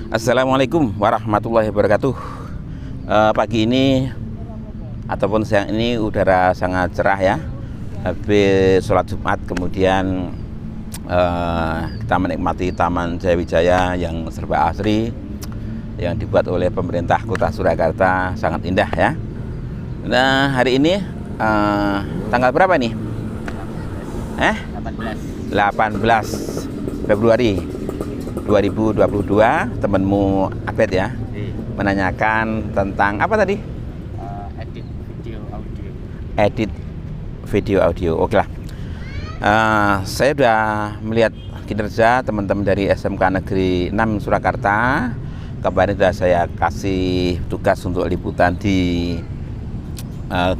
Assalamualaikum warahmatullahi wabarakatuh. Pagi ini ataupun siang ini udara sangat cerah ya. Habis sholat Jumat kemudian kita menikmati Taman Jaya Wijaya yang serba asri yang dibuat oleh pemerintah Kota Surakarta, sangat indah ya. Nah, hari ini tanggal berapa nih? 18 Februari 2022. Temenmu Abed ya, menanyakan tentang apa tadi? Edit video audio. Oke lah. Saya sudah melihat kinerja teman-teman dari SMK Negeri 6 Surakarta. Kemarin sudah saya kasih tugas untuk liputan di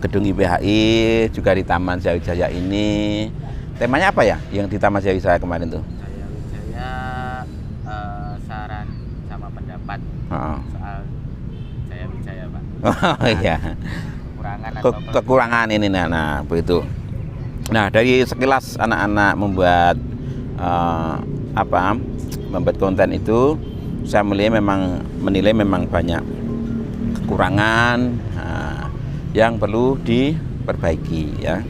gedung IPHI, juga di Taman Jaya Wijaya ini. Temanya apa ya yang di Taman Jaya Wijaya kemarin tuh? Saran sama pendapat soal Jaya Wijaya, Pak. Oh iya. Kekurangan ini, nah begitu. Nah, dari sekilas anak-anak membuat membuat konten itu, saya menilai memang banyak kekurangan yang perlu diperbaiki ya.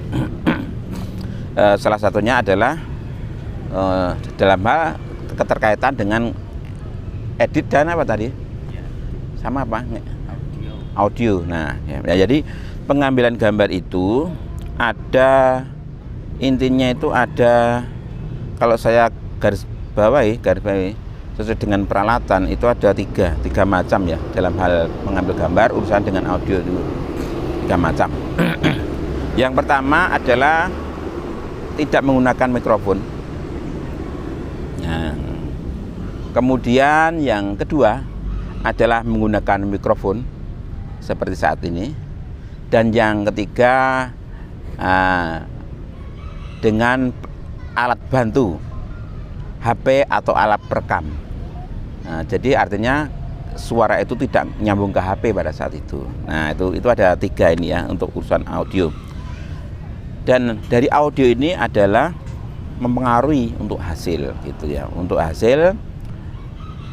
Salah satunya adalah dalam hal keterkaitan dengan edit dan apa tadi? Sama apa? Audio. Nah, ya, jadi pengambilan gambar itu ada intinya itu ada, kalau saya garis bawahi sesuai dengan peralatan itu ada tiga macam ya dalam hal mengambil gambar. Urusan dengan audio itu 3 macam. Yang pertama adalah tidak menggunakan mikrofon. Nah, kemudian yang kedua adalah menggunakan mikrofon seperti saat ini. Dan yang ketiga dengan alat bantu HP atau alat perekam. Nah, jadi artinya suara itu tidak nyambung ke HP pada saat itu. Nah, itu ada 3 ini ya untuk urusan audio. Dan dari audio ini adalah mempengaruhi untuk hasil gitu ya, untuk hasil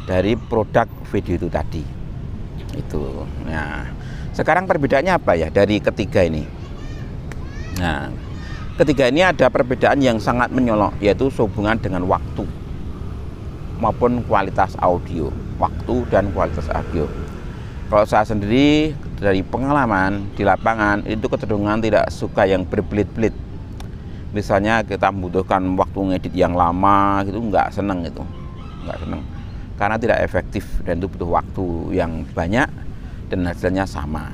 dari produk video itu tadi itu. Nah, sekarang perbedaannya apa ya dari ketiga ini? Nah, ketiga ini ada perbedaan yang sangat menyolok, yaitu sehubungan dengan waktu maupun kualitas audio, waktu dan kualitas audio. Kalau saya sendiri dari pengalaman di lapangan itu kecenderungan tidak suka yang berbelit-belit. Misalnya kita membutuhkan waktu ngedit yang lama gitu, nggak seneng karena tidak efektif dan itu butuh waktu yang banyak dan hasilnya sama.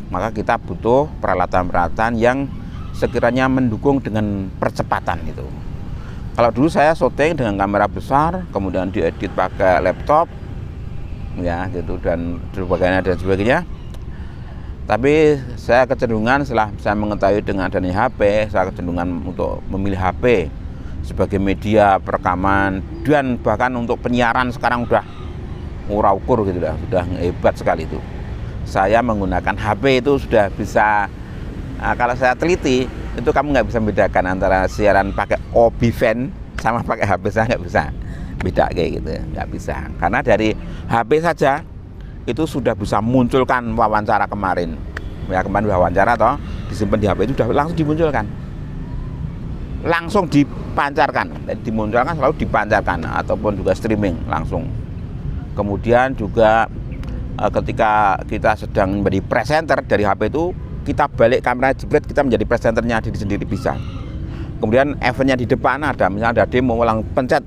Maka kita butuh peralatan-peralatan yang sekiranya mendukung dengan percepatan itu. Kalau dulu saya syuting dengan kamera besar, kemudian diedit pakai laptop ya gitu dan sebagainya. Tapi saya kecenderungan setelah saya mengetahui dengan adanya HP, saya kecenderungan untuk memilih HP sebagai media perekaman dan bahkan untuk penyiaran sekarang udah murah ukur gitu dah, sudah hebat sekali itu. Saya menggunakan HP itu sudah bisa, kalau saya teliti itu kamu nggak bisa membedakan antara siaran pakai OBVan sama pakai HP. Saya nggak bisa beda kayak gitu, nggak bisa, karena dari HP saja itu sudah bisa munculkan wawancara kemarin ya, kemarin wawancara toh disimpan di HP itu sudah langsung dimunculkan, langsung dipancarkan, dimunculkan selalu dipancarkan ataupun juga streaming langsung. Kemudian juga ketika kita sedang menjadi presenter dari HP itu, kita balik kamera jebret, kita menjadi presenternya diri sendiri bisa. Kemudian eventnya di depan ada, misalnya ada demo, ulang pencet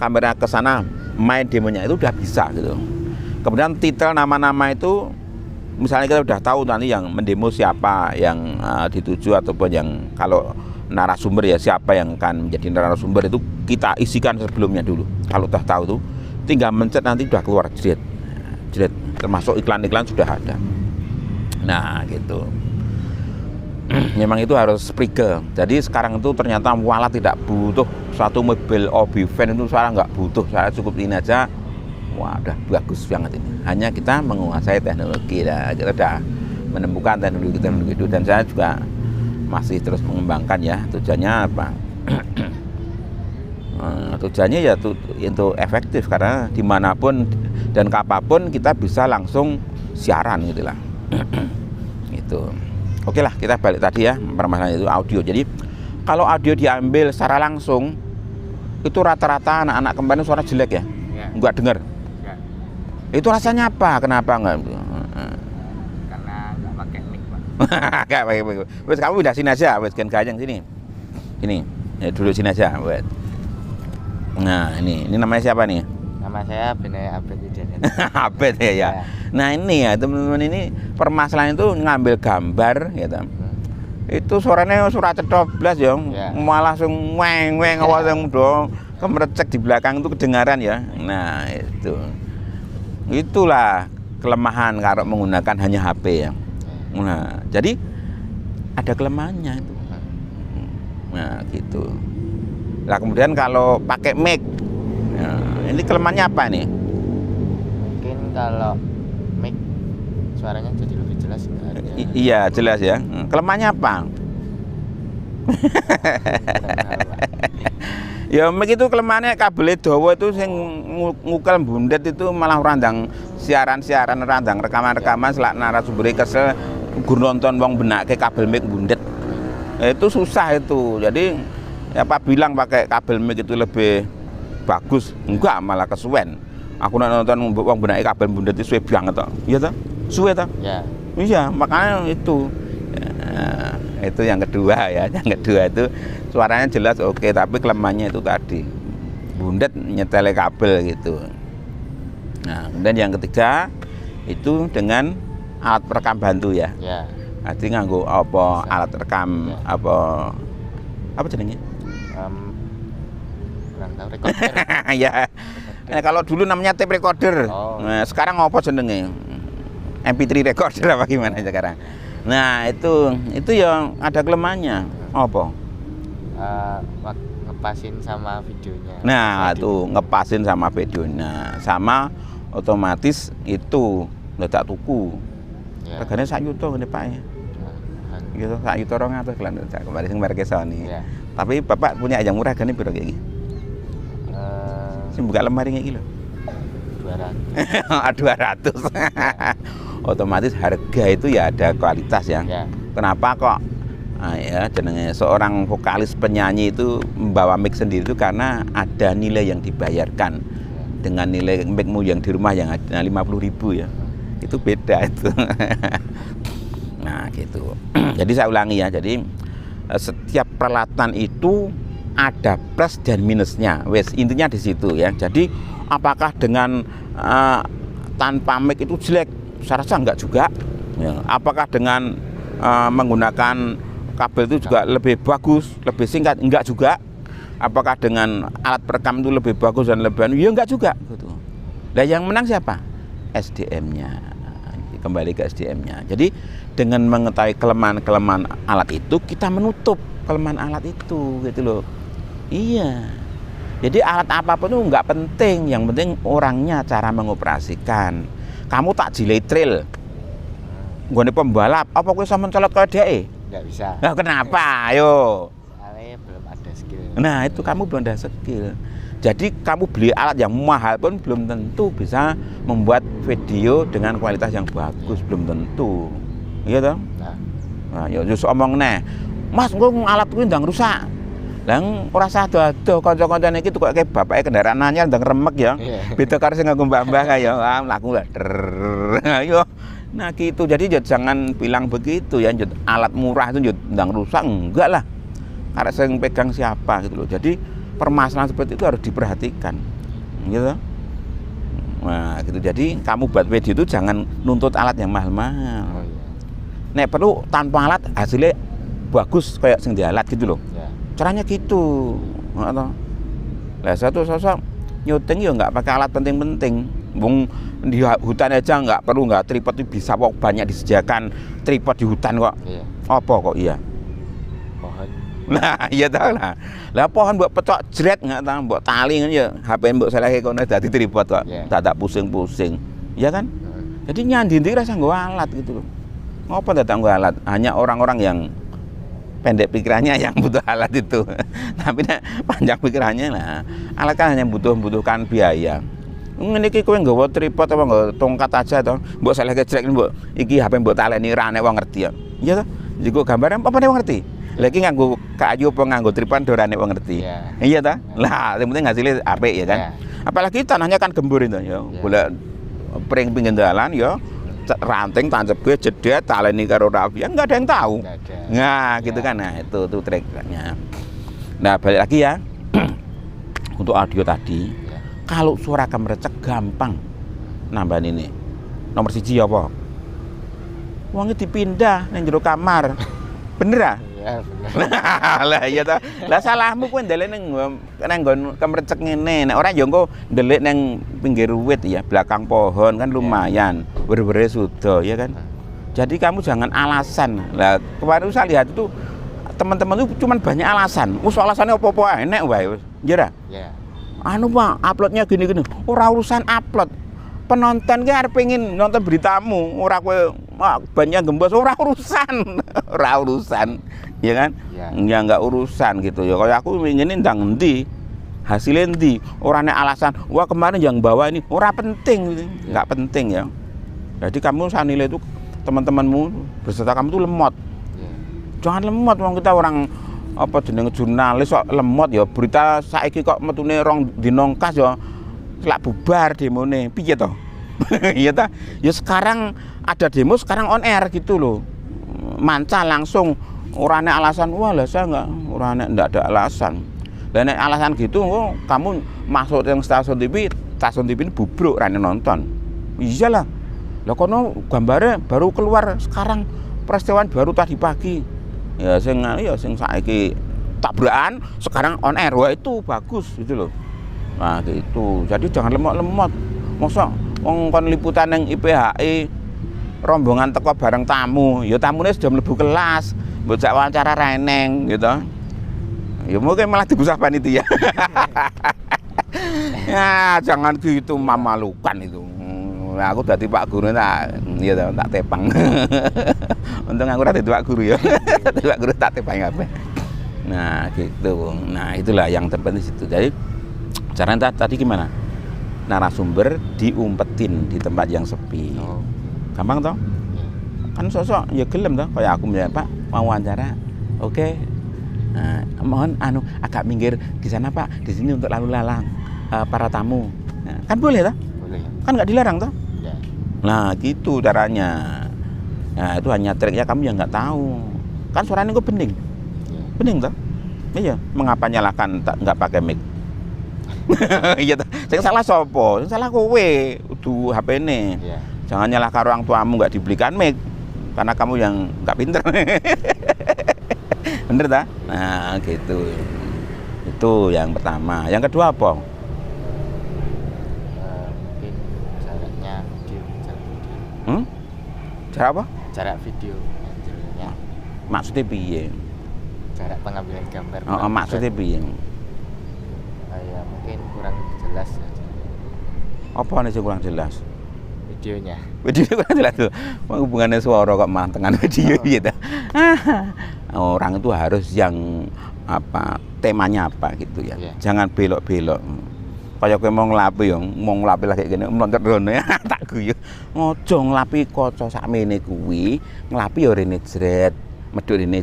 kamera ke sana, main demonya itu udah bisa gitu. Kemudian titel nama-nama itu misalnya kita udah tahu nanti yang mendemo siapa yang dituju, ataupun yang kalau narasumber ya siapa yang akan menjadi narasumber itu kita isikan sebelumnya dulu. Kalau udah tahu tuh tinggal mencet nanti udah keluar jret, termasuk iklan-iklan sudah ada. Nah gitu. Memang itu harus prige. Jadi sekarang itu ternyata mualah tidak butuh satu mobil OBVan itu, saya nggak butuh, saya cukup ini aja. Wah, udah bagus banget ini. Hanya kita menguasai teknologi, kita udah menemukan teknologi itu, dan saya juga masih terus mengembangkan ya. Tujuannya apa? Tujuannya ya untuk efektif, karena dimanapun dan kapanpun kita bisa langsung siaran gitu lah. Gitu. Oke lah, kita balik tadi ya, permasalahan itu audio. Jadi kalau audio diambil secara langsung itu rata-rata anak-anak kemarin suara jelek ya, nggak dengar. Itu rasanya apa? Kenapa nggak? Karena nggak pakai mic, Pak. Nggak pakai mic. Wes kamu udah sini aja, wes gayang sini. Ini, ya, duduk sini aja, wes. Nah ini namanya siapa nih? Nama saya Benaya Abed Widjadan. Abed ya. Nah ini ya teman-teman, ini permasalahan itu ngambil gambar gitu. Itu suaranya suara cedoblas ya, malah langsung weng awas yang do kemerecek di belakang itu kedengaran ya. Nah itulah kelemahan kalau menggunakan hanya HP ya. Nah jadi ada kelemahannya itu. Nah gitu. Nah kemudian kalau pakai mic, nah, ini kelemahannya apa nih? Mungkin kalau mic suaranya jadi lebih jelas nggak ada. Iya jelas ya. Kelemahannya apa? Ya mic itu kelemahannya kabel dawa itu sing ngukel bundet itu malah randang siaran-siaran, randang rekaman-rekaman selak narasumber kesel gur nonton wong benake kabel mic bundet. Itu susah itu. Jadi apa bilang pakai kabel mic itu lebih bagus? Enggak, malah kesuwen. Aku nonton wong benake kabel bundet itu suwe banget toh. Iya toh? Suwe toh? Ya. Iya, makanya itu. Ya, itu yang kedua ya. Yang kedua itu suaranya jelas oke, tapi kelemahannya itu tadi. Bundet nyetele kabel gitu. Nah, kemudian yang ketiga itu dengan alat perekam bantu ya. Ya. Jadi nganggo apa alat rekam apa jenenge? Kurang tahu, recorder. Ya. Nah, kalau dulu namanya tape recorder. Oh. Nah, sekarang apa jenenge? MP3 recorder apa gimana sekarang? Nah, itu yang ada kelemahannya. Apa? Ngepasin sama videonya. Nah, itu ngepasin sama videonya. Sama otomatis itu ndak tuku. Ya. Regane sak yuta ngene Pak ya. Gitu sak yuta 200 lan kemarin sing merek Sony. Ya. Tapi Bapak punya yang murah gane piro kayak iki? Sing buka lemari kayak iki lho. 200. Otomatis harga itu ya ada kualitas ya. Kenapa kok ya jenenge seorang vokalis penyanyi itu membawa mic sendiri itu karena ada nilai yang dibayarkan dengan nilai micmu yang di rumah yang ada 50.000 ya. Itu beda itu. Nah gitu. Jadi saya ulangi ya, jadi setiap peralatan itu ada plus dan minusnya. Wes intinya di situ ya. Jadi apakah dengan tanpa mic itu jelek? Saya rasa enggak juga. Ya. Apakah dengan menggunakan kabel itu juga lebih bagus, lebih singkat? Enggak juga. Apakah dengan alat perekam itu lebih bagus dan lebih ya enggak juga gitu. Nah, yang menang siapa? SDM-nya. Kembali ke SDM-nya. Jadi dengan mengetahui kelemahan-kelemahan alat itu, kita menutup kelemahan alat itu gitu loh. Iya. Jadi alat apapun itu enggak penting, yang penting orangnya cara mengoperasikan. Kamu tak jilai trail. Nggone pembalap, apa kowe iso mencolot kaya dhek? Enggak bisa. Nah, kenapa? Ayo. Soalnya belum ada skill. Nah, itu kamu belum ada skill. Jadi kamu beli alat yang mahal pun belum tentu bisa membuat video dengan kualitas yang bagus, belum tentu. Iya toh? Nah, ya wis omong neh. Mas, engko alat kuwi ndang rusak. Lah ora usah ado-ado kanca-kancane iki kok bapake kendaraan anyar ndang remek ya. Beda karo sing nganggo mbah-mbah kaya mlaku lah. Ayo. Nah gitu, jadi jangan bilang begitu ya, alat murah itu ndang rusak, enggak lah. Karena sing pegang siapa gitu loh. Jadi permasalahan seperti itu harus diperhatikan, gitu. Nah, gitu. Jadi kamu buat video itu jangan nuntut alat yang mahal-mahal. Nek perlu tanpa alat hasilnya bagus kayak sing di alat gitu loh. Caranya gitu. Lah satu sosok nyuting ya nggak pakai alat penting-penting. Wong di hutan aja nggak perlu, nggak tripod itu bisa kok, banyak disediakan tripod di hutan kok. Apa kok iya? Nah, iya tahu lah. Lah pohon mbok pecok jret nggak tahu, mbok tali kan ya, HP mbok selehe kono dadi tripod kok. Tak pusing-pusing. Iya kan? Jadi nyandi-ndi rasa nggo alat gitu loh. Ngopo tak nggo alat? Hanya orang-orang yang pendek pikirannya yang butuh alat itu. Tapi panjang pikirannya lah. Alat kan hanya membutuhkan biaya. Ngene iki kowe nggawa tripod apa nggawa tongkat aja to. Mbok selehke jrek mbok iki HP mbok taleni ra nek wong ngerti ya. Iya to? Jiko gambar apa nek wong ngerti. Lah iki nganggo kayu apa nganggo tripod ora nek wong ngerti. Iya ta? Lah yang penting hasilnya apik ya kan. Apalagi tanahnya kan gembur itu ya. Golek pring pinggir dalan ya ranting tancapke jedet taleni karo rafia enggak ada yang tahu. Nah, gitu kan. Nah, itu triknya. Nah, balik lagi ya. Untuk audio tadi, kalau suara kemerecek gampang nambahin ini. Nomor 1 apa? Wongnya dipindah nang jero kamar. Bener ah? Iya, bener. Lah iya ta. Lah salahmu kowe ndelek nang nggon kemerecek ngene. Nek ora ya engko ndelik nang pinggir wit ya, belakang pohon kan lumayan. Berbere sudah ya kan. Jadi kamu jangan alasan. Lah kemarin saya lihat itu teman-teman itu cuma banyak alasan. Wis alasannya apa-apa enek wae wis. Iya. Anu Pak, uploadnya gini-gini. Ora urusan upload. Penonton ki arep pengin nonton beritamu, ora kowe banyak gembos, ora urusan. Ora urusan. Ya kan? Ya enggak urusan gitu ya. Kayak aku ngene ndang endi? Hasilnya endi? Ora nek alasan, wah kemarin yang bawa ini ora penting gitu. Enggak penting ya. Jadi kamu sanile itu teman-temanmu beserta kamu tuh lemot. Jangan lemot, wong kita orang apa jenenge jurnalis kok lemot ya. Berita saiki kok metune rong dinongkas ya lak bubar demone. Piye to? Iya ta? Ya sekarang ada demo, sekarang on air gitu loh. Manca langsung ora nek alasan, wah lah saya enggak ada alasan. Lah nek alasan gitu oh, kamu masuk yang stasiun TV ini bubruk ra nonton. Iyalah. Lah kono gambare baru keluar sekarang peristiwa baru tadi pagi. Ya sing saiki tabrakan sekarang on air. Wah itu bagus gitu loh. Nah gitu. Jadi jangan lemot-lemot. Mosok wong kon liputan yang IPHI rombongan teko bareng tamu, ya tamune sudah mlebu kelas, mbok jak wawancara reneng gitu. Ya mungkin malah digusah panitia. Ya jangan gitu memalukan itu. Nah, aku dadi Pak Guru tak ya tak tepang. Untung aku ora dadi Pak Guru ya. Dadi Pak Guru tak tepang apa. Nah, gitu. Nah, itulah yang terpenting situ. Jadi caranya tadi gimana? Narasumber diumpetin di tempat yang sepi. Gampang toh? Kan sosok ya gelem toh kayak aku misalnya Pak mau wawancara. Oke. Nah, mohon agak minggir di sana Pak. Di sini untuk lalu lalang para tamu. Nah, kan boleh toh? Boleh. Kan nggak dilarang toh? Nah gitu caranya. Nah itu hanya triknya kamu yang nggak tahu. Kan suaranya kok bening. Bening toh? Iya. Mengapa nyalakan nggak pakai mic? Iya toh. Sing salah sopo? Sing salah kowe. Udu HP ini. Jangan nyalahkan orang tuamu nggak dibelikan mic. Karena kamu yang nggak pinter. Bener tak? Nah gitu. Itu yang pertama. Yang kedua apa? Jarak apa? Jarak video hasilnya. Maksudnya piye? Jarak pengambilan gambar. Maksudnya piye? Ya mungkin kurang jelas saja. Apa nih kurang jelas? Videonya. Videonya kurang jelas tuh. Hubungannya suara kok mantengan video gitu. Orang itu harus yang apa temanya apa gitu ya. Jangan belok-belok. Kaya kowe mau nglapi lagi gini meloncat rene tak guyu. Ojo nglapi kaca sakmene kuwi, nglapi ya rene jret, medhuk rene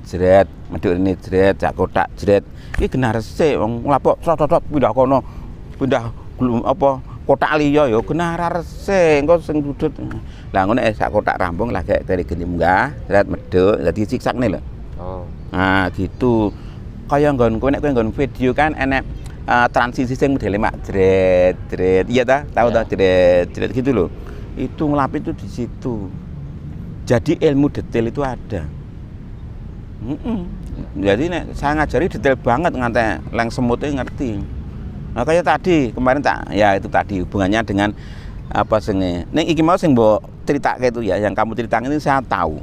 jret, jak kotak jret. Iki genah resik wong nglapok cocok pindah kono. Pindah apa kotak liya ya genah resik engko sing dudut. Lah ngono sak kotak rampung lagi dari geni munggah, jret medhuk dadi siksakne lho. Nah gitu. Kaya nggon kowe nek kowe nggon video kan enek transisi yang model mak jret, iya ta? Tahu ta jret gitu loh. Itu ngelapit itu di situ. Jadi ilmu detail itu ada. Jadi saya ngajari detail banget nganti leng semutnya ngerti. Nah kayak tadi kemarin ya itu tadi hubungannya dengan apa senge. Ning iki mau sing mbok critake itu ya, yang kamu ceritakan ini saya tahu.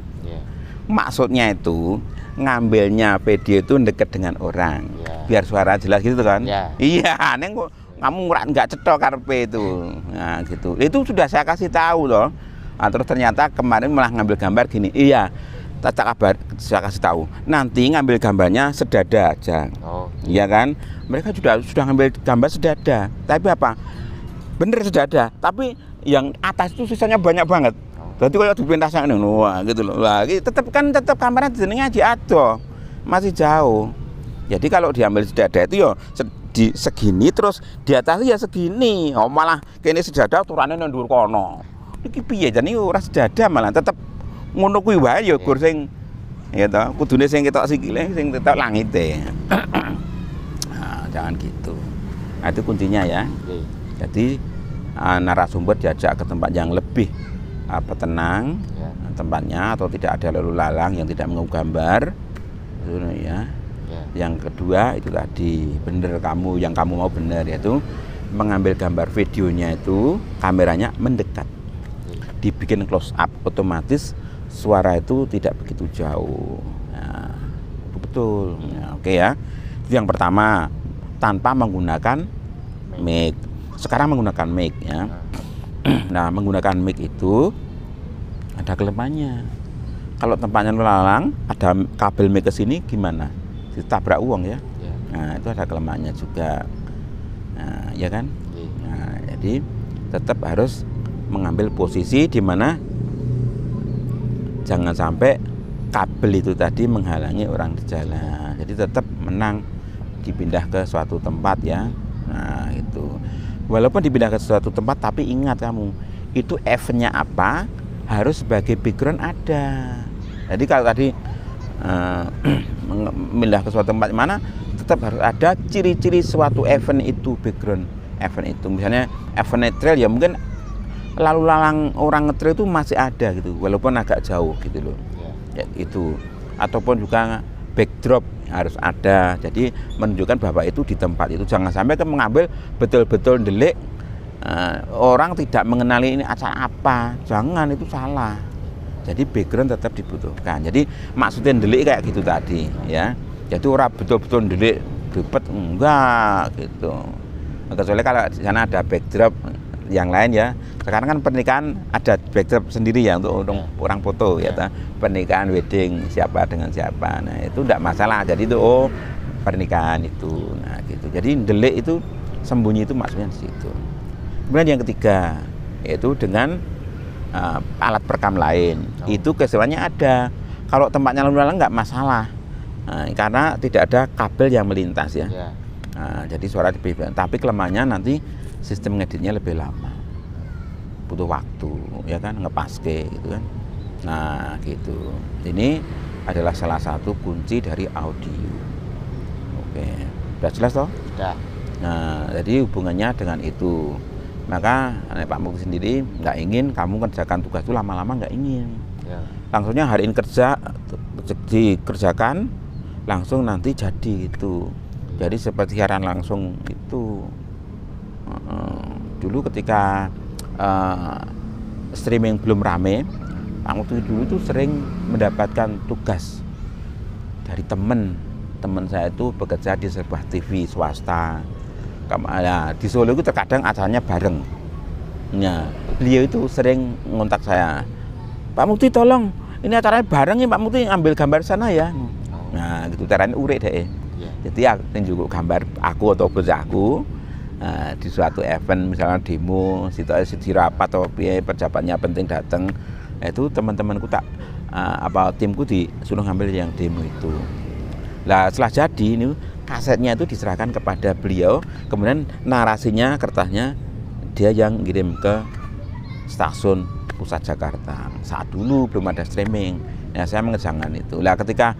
Maksudnya itu ngambilnya video itu deket dengan orang biar suara jelas gitu kan. Iya neng kok kamu nggak cetok karpe itu. Nah gitu itu sudah saya kasih tahu loh. Nah, terus ternyata kemarin malah ngambil gambar gini. Iya tak kabar saya kasih tahu nanti ngambil gambarnya sedada aja. Iya kan mereka sudah ngambil gambar sedada tapi apa bener sudah ada, tapi yang atas itu sisanya banyak banget. Jadi kalau dipintasnya wah gitu loh. Wah, tetap kameranya jenenge aja ada. Masih jauh. Jadi kalau diambil sejadah itu ya di segini terus di atas ya segini. Oh malah kene sejadah turane nang dhuwur kono. Iki piye jane ora sejadah malah tetep ngono kuwi wae ya gur sing ya toh kudune sing ketok sikile sing ketok langite. Nah, jangan gitu. Nah, itu kuncinya ya. Jadi narasumber diajak ke tempat yang lebih tenang tempatnya atau tidak ada lalu lalang yang tidak mengganggu gambar itu ya. Yang kedua itu tadi bener yang kamu mau bener yaitu mengambil gambar videonya itu kameranya mendekat, dibikin close up, otomatis suara itu tidak begitu jauh. Nah, betul. Nah, oke ya. Itu yang pertama tanpa menggunakan mic. Sekarang menggunakan mic ya. Nah, menggunakan mic itu ada kelemahannya. Kalau tempatnya lalang, ada kabel mic ke sini gimana? Ditabrak uang ya. Nah, itu ada kelemahannya juga. Nah, ya kan? Nah, jadi tetap harus mengambil posisi di mana jangan sampai kabel itu tadi menghalangi orang di jalan. Jadi tetap menang dipindah ke suatu tempat ya. Nah, itu. Walaupun dipindah ke suatu tempat, tapi ingat kamu, itu eventnya apa, harus sebagai background ada. Jadi kalau tadi pindah ke suatu tempat mana, tetap harus ada ciri-ciri suatu event itu, background event itu. Misalnya event trail ya mungkin lalu lalang orang ngetrail itu masih ada gitu, walaupun agak jauh gitu loh. Ya, itu. Ataupun juga backdrop harus ada, jadi menunjukkan bahwa itu di tempat itu. Jangan sampai mengambil betul-betul delik orang tidak mengenali ini acara apa, jangan, itu salah. Jadi background tetap dibutuhkan. Jadi maksudnya delik kayak gitu tadi ya, jadi orang betul-betul delik ribet enggak gitu. Kecuali kalau di sana ada backdrop yang lain ya. Sekarang kan pernikahan ada backdrop sendiri ya untuk orang foto ya, pernikahan wedding siapa dengan siapa. Nah, itu enggak masalah. Jadi itu pernikahan itu. Nah, gitu. Jadi delik itu sembunyi itu maksudnya di situ. Kemudian yang ketiga yaitu dengan alat perekam lain. Itu keseruannya ada. Kalau tempatnya lalu-lalang enggak masalah. Nah, karena tidak ada kabel yang melintas ya. Nah, jadi suara dibebaskan. Tapi kelemahannya nanti sistem ngeditnya lebih lama, butuh waktu ya kan, ngepaske gitu kan. Nah gitu, ini adalah salah satu kunci dari audio. Oke, sudah jelas toh? Sudah. Nah, jadi hubungannya dengan itu. Maka Pak Mukti sendiri nggak ingin kamu kerjakan tugas itu lama-lama, nggak ingin. Langsungnya hari ini kerja, dikerjakan, langsung nanti jadi gitu. Jadi seperti siaran langsung itu. Dulu ketika streaming belum rame, Pak Mukti dulu itu sering mendapatkan tugas dari teman saya itu bekerja di sebuah TV swasta. Di Solo itu terkadang acaranya bareng. Ya, beliau itu sering ngontak saya, Pak Mukti tolong, ini acaranya bareng ya Pak Mukti, ambil gambar sana ya. Nah gitu, caranya urek deh. Jadi aku tunjuk gambar aku atau bos aku. Di suatu event misalnya demo, situasi rapat atau pejabatnya penting datang, itu teman-temanku timku disuruh ngambil yang demo itu. Lah setelah jadi ini kasetnya itu diserahkan kepada beliau, kemudian narasinya, kertasnya dia yang ngirim ke stasiun pusat Jakarta. Saat dulu belum ada streaming, ya saya mengerjakan itu. Lah ketika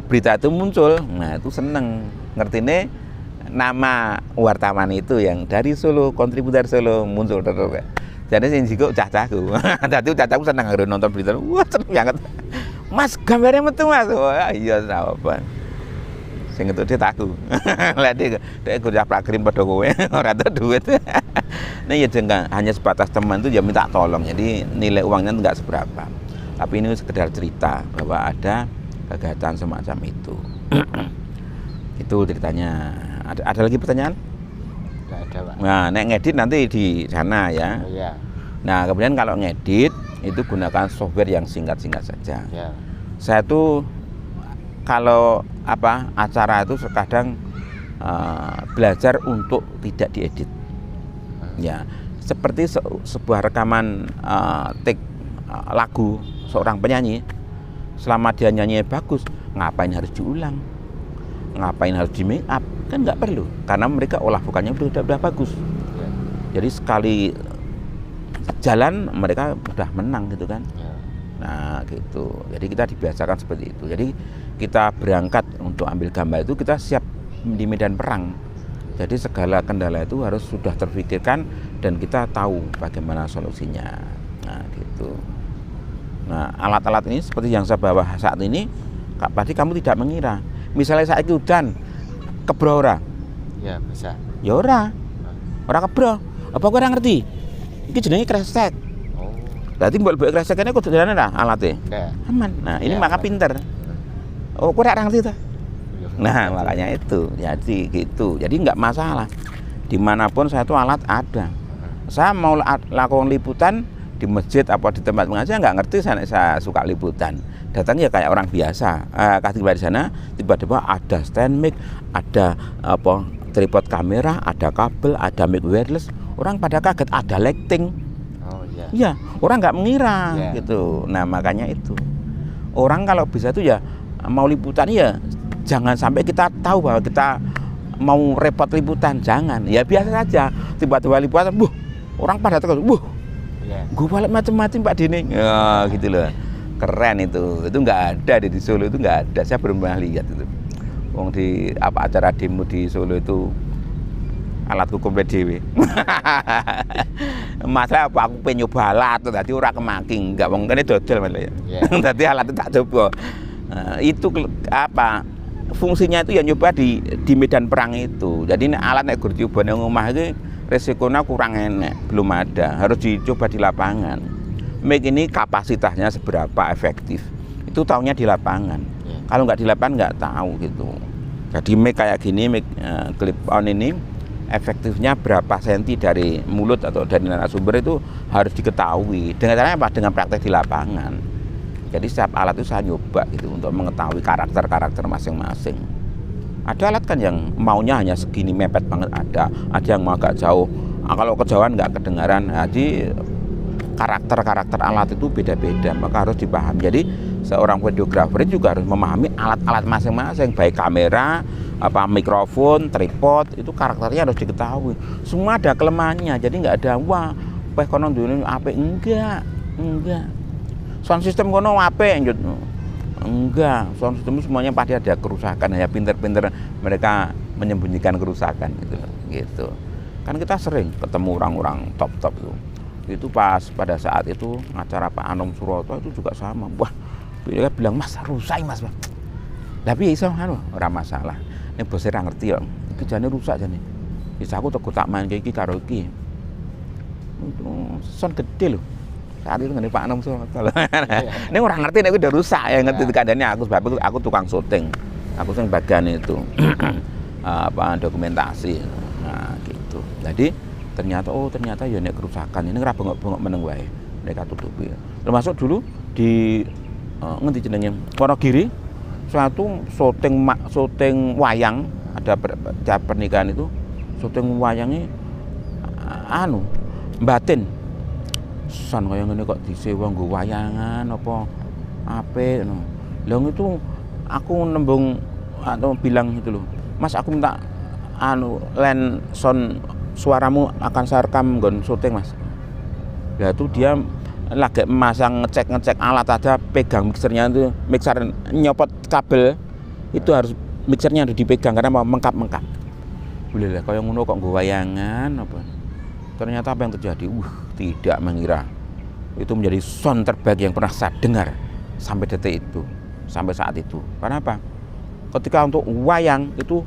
berita itu muncul, nah itu seneng, ngertine nama wartawan itu yang dari Solo, kontributor Solo muncul terus. Jadi sing jigo cah-cahku. Dadi cah-cahku seneng nonton berita. Wah, seneng banget. Mas, gambarnya metu Mas. Wah, iya apa. Sing itu dia taku. Lah dia kerja prakrim padha kowe, ora ada duit. Nah ya jangan hanya sebatas teman itu ya minta tolong. Jadi nilai uangnya enggak seberapa. Tapi ini sekedar cerita bahwa ada kegiatan semacam itu. Itu ceritanya. Ada lagi pertanyaan? Tidak ada, Pak. Nah, nek ngedit nanti di sana ya. Iya. Nah, kemudian kalau ngedit itu gunakan software yang singkat-singkat saja. Ya. Saya tuh kalau acara itu terkadang belajar untuk tidak diedit. Ya, seperti sebuah rekaman take lagu seorang penyanyi. Selama dia nyanyi bagus, ngapain harus diulang, ngapain harus di make up, kan nggak perlu, karena mereka olah vokalnya udah bagus. Jadi sekali jalan mereka udah menang gitu kan. Nah gitu, jadi kita dibiasakan seperti itu. Jadi kita berangkat untuk ambil gambar itu kita siap di medan perang. Jadi segala kendala itu harus sudah terpikirkan dan kita tahu bagaimana solusinya. Nah gitu. Nah alat-alat ini seperti yang saya bawa saat ini, pasti kamu tidak mengira. Misalnya saya hujan, kebro ora? Ya bisa. Ya ora kebro. Apa kau ora ngerti? Ini jenenge kresek. Oh. Berarti mbok kresek ini kudu jalan lah alatnya. Enggak. Aman. Nah ini Ya, maka aman. pinter. Oh kau ora ngerti tuh. Nah makanya itu, jadi gitu. Jadi nggak masalah. Dimanapun saya tuh alat ada. Saya mau lakukan liputan di masjid apa di tempat pengajian nggak ngerti, saya suka liputan. Datang ya kayak orang biasa. Tiba di sana tiba-tiba ada stand mic, ada apa tripod kamera, ada kabel, ada mic wireless. Orang pada kaget, ada lighting. Oh iya. Iya, orang nggak mengira gitu. Nah makanya itu. Orang kalau bisa tuh ya mau liputan ya jangan sampai kita tahu bahwa kita mau repot liputan, jangan. Ya biasa saja. Tiba-tiba liputan, orang pada terus, gue balik macam-macam Pak Dining. Ya gitu loh. Keren itu nggak ada di Solo, itu nggak ada. Saya belum pernah lihat itu. Wong di apa acara demo di Solo itu alatku komplit dhewe. Masalah apa aku pengen nyoba alat tadi ora kemaking, enggak wong kene dodol malah ya. Tadi alat itu tak coba. Itu apa fungsinya itu ya nyoba di medan perang itu. Jadi alat nek gur coba nang omah iki resikonya kurang enak, belum ada. Harus dicoba di lapangan. Mic ini kapasitasnya seberapa efektif, itu tahunya di lapangan. Kalau nggak di lapangan nggak tahu gitu. Jadi mic kayak gini, mic clip on ini efektifnya berapa senti dari mulut atau dari narasumber itu harus diketahui. Dengan caranya apa? Dengan praktek di lapangan. Jadi setiap alat itu saya nyoba gitu untuk mengetahui karakter masing-masing. Ada alat kan yang maunya hanya segini mepet banget, ada yang mau agak jauh. Kalau kejauhan nggak kedengaran. Jadi karakter alat itu beda-beda, maka harus dipahami. Jadi seorang videografer juga harus memahami alat-alat masing-masing, baik kamera, mikrofon, tripod, itu karakternya harus diketahui. Semua ada kelemahannya, jadi nggak ada wah, kono duwe apik enggak. Sound system kono apik enggak, sound system semuanya pasti ada kerusakan, hanya pinter-pinter mereka menyembunyikan kerusakan gitu. Kan kita sering ketemu orang-orang top itu pas pada saat itu acara Pak Anom Suroto itu juga sama. Wah, dia bilang mas rusak mas, tapi iso ora masalah. Ini bosnya ora ngerti ya, iki jane rusak jane. Bisa aku tak main kayak iki karo iki. Itu sound gede loh. Saat itu ngene Pak Anom Suroto. Ini orang ngerti nek udah rusak ya ngerti keadaannya aku sebab aku tukang syuting. Aku sing bagian itu dokumentasi. Nah, gitu. Jadi ternyata ya nek kerusakan ini ora bengok-bengok meneng wae mereka tutupi. Termasuk dulu di ngendi jenenge Wonogiri suatu syuting wayang, ada pernikahan itu syuting wayangnya batin san kaya ngene kok disewa nggo wayangan apa apik ngono. Lah itu aku nembung atau bilang itu loh, Mas aku minta len sound suaramu akan saya rekam nggon syuting mas. Ya itu dia lagi masang ngecek alat aja, pegang mixernya itu, mixer nyopot kabel itu harus mixernya harus dipegang karena mau mengkap. Boleh lah, kalau ngono kok nggo wayangan apa? Ternyata apa yang terjadi? Tidak mengira itu menjadi sound terbaik yang pernah saya dengar sampai detik itu, sampai saat itu. Karena apa? Ketika untuk wayang itu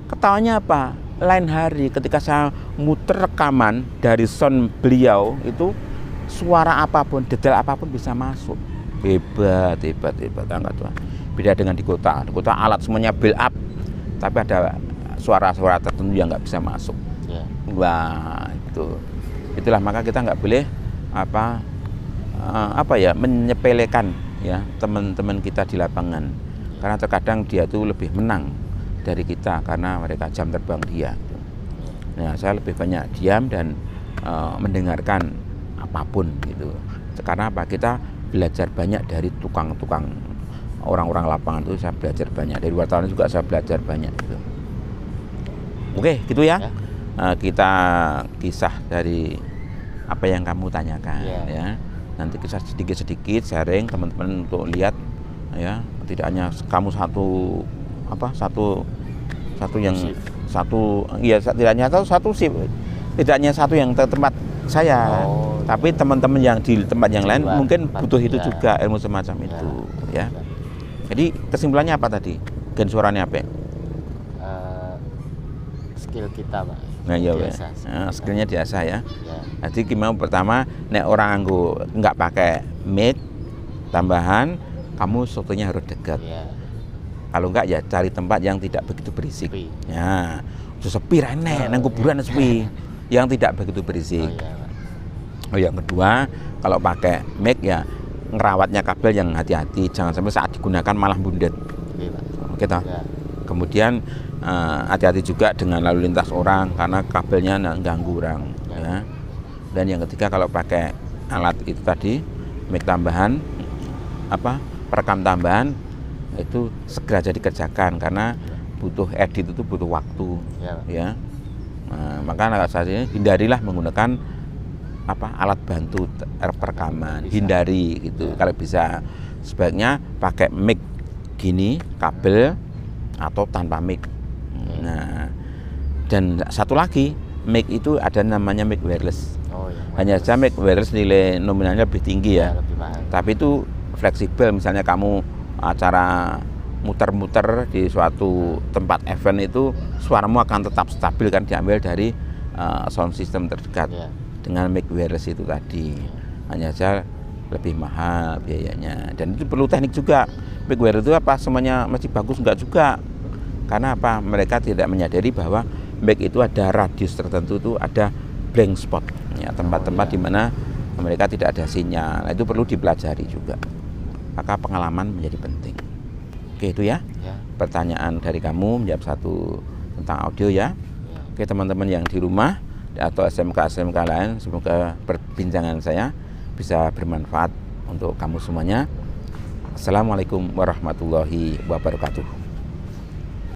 ketawanya apa? Lain hari ketika saya muter rekaman dari sound beliau itu suara apapun, detail apapun bisa masuk. Hebat angkat Tuhan. Beda dengan di kota alat semuanya build up, tapi ada suara-suara tertentu yang nggak bisa masuk. Wah itulah maka kita nggak boleh menyepelekan ya teman-teman kita di lapangan, karena terkadang dia tuh lebih menang dari kita karena mereka jam terbang dia. Nah, saya lebih banyak diam dan mendengarkan apapun gitu. Karena apa? Kita belajar banyak dari tukang-tukang, orang-orang lapangan itu saya belajar banyak, dari wartawan juga saya belajar banyak gitu. Oke, gitu ya. Kita kisah dari apa yang kamu tanyakan ya. Nanti kisah sedikit-sedikit sharing teman-teman untuk lihat ya, tidak hanya kamu satu yang satu ya, tidak hanya satu sih, tidak hanya satu yang tempat saya, tapi teman-teman yang di tempat yang lain mungkin butuh itu juga, ilmu semacam itu ya. Jadi kesimpulannya apa tadi? Gen suaranya apa? Skill kita, Pak. Nah, iya, skillnya diasah ya. Jadi gimana, pertama nek orang nggak pakai mic tambahan, kamu sotonya harus dekat. Kalau enggak ya cari tempat yang tidak begitu berisik. Ya, sepi rene, nang kuburan sepi, yang tidak begitu berisik. Yang kedua, kalau pakai mic ya ngerawatnya kabel yang hati-hati, jangan sampai saat digunakan malah bundet. Kita. Kemudian hati-hati juga dengan lalu lintas orang karena kabelnya ganggu orang. Ya. Dan yang ketiga, kalau pakai alat itu tadi, mic tambahan, perekam tambahan, itu segera jadi kerjakan karena butuh edit itu butuh waktu. Ya. Maka saat ini hindarilah menggunakan alat bantu perekaman, hindari gitu. Kalau bisa sebaiknya pakai mic gini, kabel atau tanpa mic. Nah, dan satu lagi, mic itu ada namanya mic wireless. Hanya saja mic wireless nilai nominalnya lebih tinggi ya. Tapi itu fleksibel, misalnya kamu acara muter-muter di suatu tempat event itu suaramu akan tetap stabil kan, diambil dari sound system terdekat dengan mic wireless itu tadi. Hanya saja lebih mahal biayanya, dan itu perlu teknik juga. Mic wireless itu semuanya mesti bagus, enggak juga. Karena mereka tidak menyadari bahwa mic itu ada radius tertentu, itu ada blank spot ya, tempat-tempat di mana mereka tidak ada sinyal. Itu perlu dipelajari juga. Maka pengalaman menjadi penting. Oke, itu ya. Pertanyaan dari kamu menjawab satu tentang audio ya. Oke, teman-teman yang di rumah atau SMK lain, semoga perbincangan saya bisa bermanfaat untuk kamu semuanya. Assalamualaikum warahmatullahi wabarakatuh.